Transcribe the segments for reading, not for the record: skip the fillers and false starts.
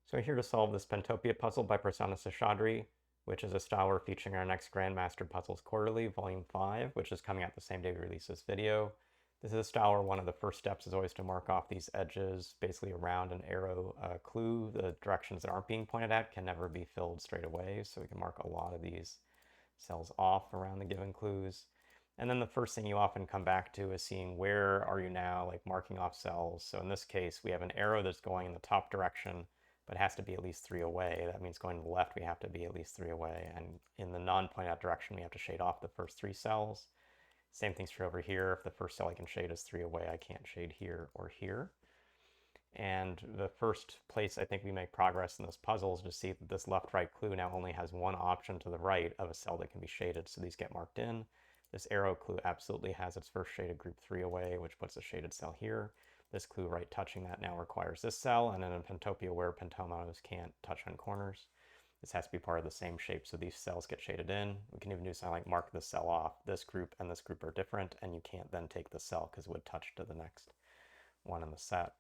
So we're here to solve this Pentopia puzzle by Prasanna Seshadri, which is a style we're featuring our next Grandmaster Puzzles Quarterly, Volume 5, which is coming out the same day we release this video. This is a style where one of the first steps is always to mark off these edges, basically around an arrow clue. The directions that aren't being pointed at can never be filled straight away, so we can mark a lot of these cells off around the given clues. And then the first thing you often come back to is seeing where are you now, like marking off cells. So in this case, we have an arrow that's going in the top direction, but it has to be at least 3 away. That means going to the left, we have to be at least 3 away. And in the non-pointed out direction, we have to shade off the first 3 cells. Same thing's true over here. If the first cell I can shade is 3 away, I can't shade here or here. And the first place I think we make progress in this puzzle is to see that this left-right clue now only has one option to the right of a cell that can be shaded, so these get marked in. This arrow clue absolutely has its first shaded group 3 away, which puts a shaded cell here. This clue right touching that now requires this cell, and in a Pentopia where pentominoes can't touch on corners, this has to be part of the same shape, so these cells get shaded in. We can even do something like mark this cell off. This group and this group are different, and you can't then take the cell because it would touch to the next one in the set.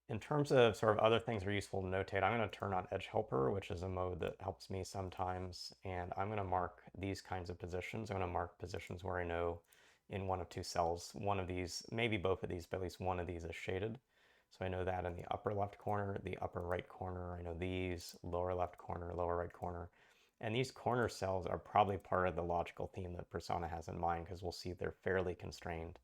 In terms of sort of other things that are useful to notate, I'm going to turn on Edge Helper, which is a mode that helps me sometimes, and I'm going to mark these kinds of positions. I'm going to mark positions where I know in one of 2 cells, one of these, maybe both of these, but at least one of these is shaded. So I know that in the upper left corner, the upper right corner, I know these, lower left corner, lower right corner. And these corner cells are probably part of the logical theme that Prasanna has in mind, because we'll see they're fairly constrained.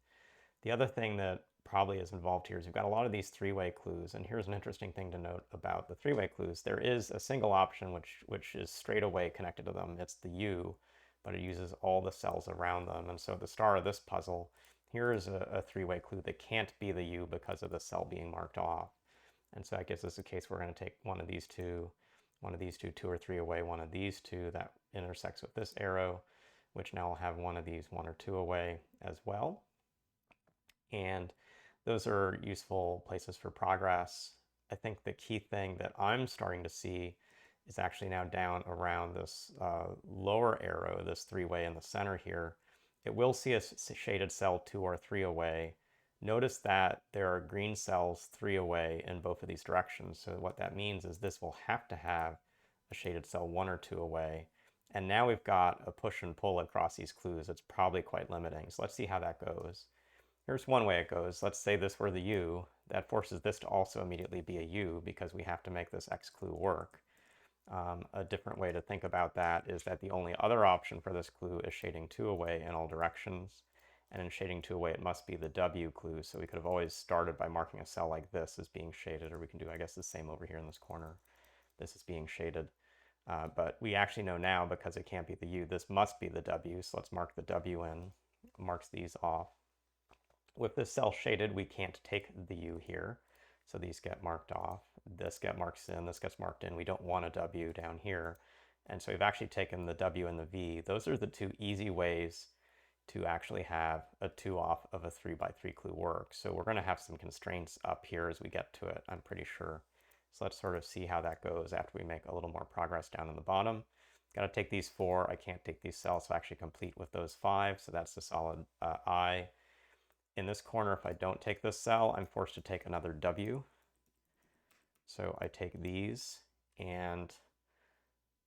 The other thing that probably is involved here is we've got a lot of these 3-way clues, and here's an interesting thing to note about the 3-way clues. There is a single option which is straight away connected to them. It's the U, but it uses all the cells around them. And so the star of this puzzle, here is a 3-way clue that can't be the U because of the cell being marked off. And so that gives us a case we're going to take one of these two, 2 or 3 away, one of these 2 that intersects with this arrow, which now will have one of these 1 or 2 away as well. And those are useful places for progress. I think the key thing that I'm starting to see is actually now down around this lower arrow, this 3-way in the center here. It will see a shaded cell 2 or 3 away. Notice that there are green cells 3 away in both of these directions. So what that means is this will have to have a shaded cell 1 or 2 away. And now we've got a push and pull across these clues. It's probably quite limiting. So let's see how that goes. Here's one way it goes. Let's say this were the U. That forces this to also immediately be a U because we have to make this X clue work. A different way to think about that is that the only other option for this clue is shading 2 away in all directions. And in shading 2 away, it must be the W clue. So we could have always started by marking a cell like this as being shaded, or we can do, I guess, the same over here in this corner. This is being shaded. But we actually know now, because it can't be the U, this must be the W. So let's mark the W in, marks these off. With this cell shaded, we can't take the U here, so these get marked off. This gets marked in, this gets marked in. We don't want a W down here. And so we've actually taken the W and the V. Those are the 2 easy ways to actually have a 2 off of a 3x3 clue work. So we're going to have some constraints up here as we get to it, I'm pretty sure. So let's sort of see how that goes after we make a little more progress down in the bottom. Got to take these 4. I can't take these cells, so actually complete with those 5. So that's the solid I. In this corner, if I don't take this cell, I'm forced to take another W. So I take these, and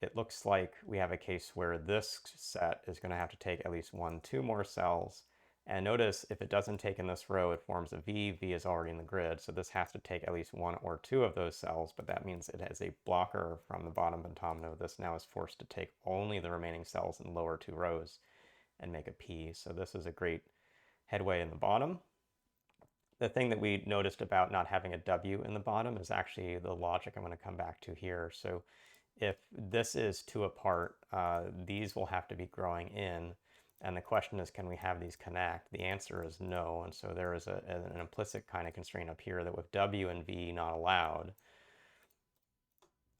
it looks like we have a case where this set is going to have to take at least 1, 2 more cells. And notice if it doesn't take in this row, it forms a V. V is already in the grid, so this has to take at least 1 or 2 of those cells, but that means it has a blocker from the bottom pentomino. This now is forced to take only the remaining cells in the lower 2 rows and make a P. So this is a great headway in the bottom. The thing that we noticed about not having a W in the bottom is actually the logic I'm going to come back to here. So if this is 2 apart, these will have to be growing in. And the question is, can we have these connect? The answer is no. And so there is an implicit kind of constraint up here that with W and V not allowed,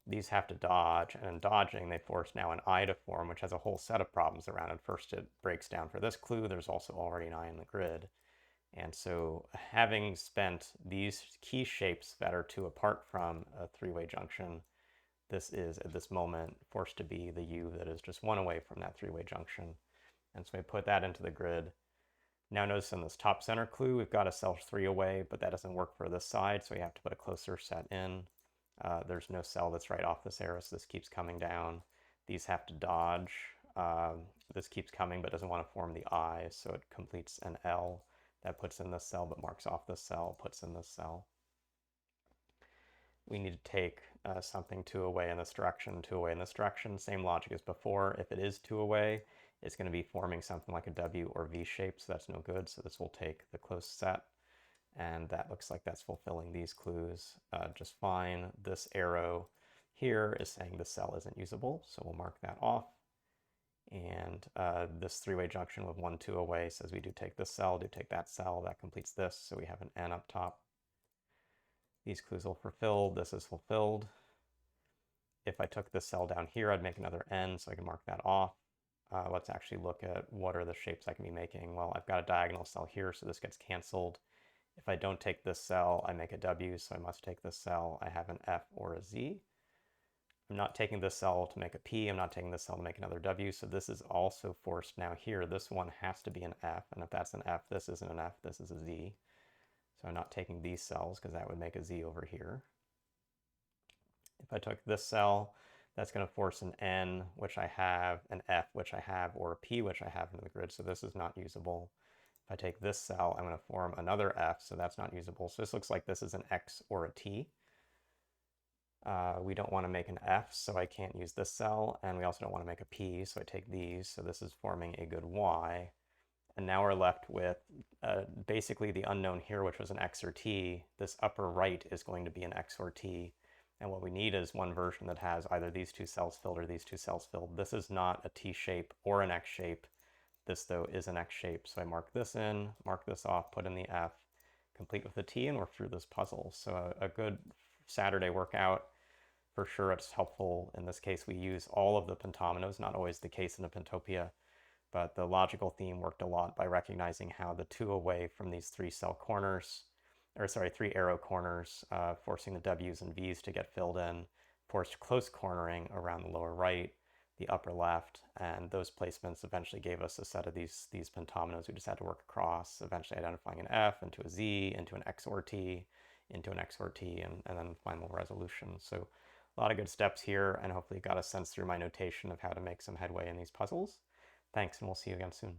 these have to dodge, and in dodging, they force now an I to form, which has a whole set of problems around it. First, it breaks down for this clue. There's also already an I in the grid. And so having spent these key shapes that are 2 apart from a 3-way junction, this is, at this moment, forced to be the U that is just 1 away from that 3-way junction. And so we put that into the grid. Now notice in this top center clue, we've got a cell 3 away, but that doesn't work for this side, so we have to put a closer set in. There's no cell that's right off this arrow, so this keeps coming down. These have to dodge. This keeps coming but doesn't want to form the I, so it completes an L. That puts in this cell but marks off this cell, puts in this cell. We need to take something 2 away in this direction, 2 away in this direction. Same logic as before. If it is 2 away, it's going to be forming something like a W or V shape, so that's no good. So this will take the close set, and that looks like that's fulfilling these clues just fine. This arrow here is saying the cell isn't usable, so we'll mark that off. And this 3-way junction with 1, 2 away says we do take this cell, do take that cell, that completes this, so we have an N up top. These clues will fulfill, this is fulfilled. If I took this cell down here, I'd make another N, so I can mark that off. Let's actually look at what are the shapes I can be making. Well, I've got a diagonal cell here, so this gets canceled. If I don't take this cell, I make a W, so I must take this cell. I have an F or a Z. I'm not taking this cell to make a P. I'm not taking this cell to make another W, so this is also forced now here. This one has to be an F, and if that's an F, this isn't an F, this is a Z. So I'm not taking these cells because that would make a Z over here. If I took this cell, that's going to force an N, which I have, an F, which I have, or a P, which I have into the grid, so this is not usable. If I take this cell, I'm going to form another F, so that's not usable. So this looks like this is an X or a T. We don't want to make an F, so I can't use this cell, and we also don't want to make a P, so I take these, so this is forming a good Y. And now we're left with basically the unknown here, which was an X or T. This upper right is going to be an X or T. And what we need is one version that has either these 2 cells filled or these 2 cells filled. This is not a T shape or an X shape. This, though, is an X shape. So I mark this in, mark this off, put in the F, complete with the T, and we're through this puzzle. So a good Saturday workout. For sure, it's helpful. In this case, we use all of the pentominoes, not always the case in a Pentopia. But the logical theme worked a lot by recognizing how the 2 away from these 3 cell corners, or sorry, 3 arrow corners, forcing the W's and V's to get filled in, forced close cornering around the lower right, the upper left, and those placements eventually gave us a set of these pentominoes we just had to work across, eventually identifying an F into a Z, into an X or T, into an X or T, and then final resolution. So a lot of good steps here, and hopefully got a sense through my notation of how to make some headway in these puzzles. Thanks, and we'll see you again soon.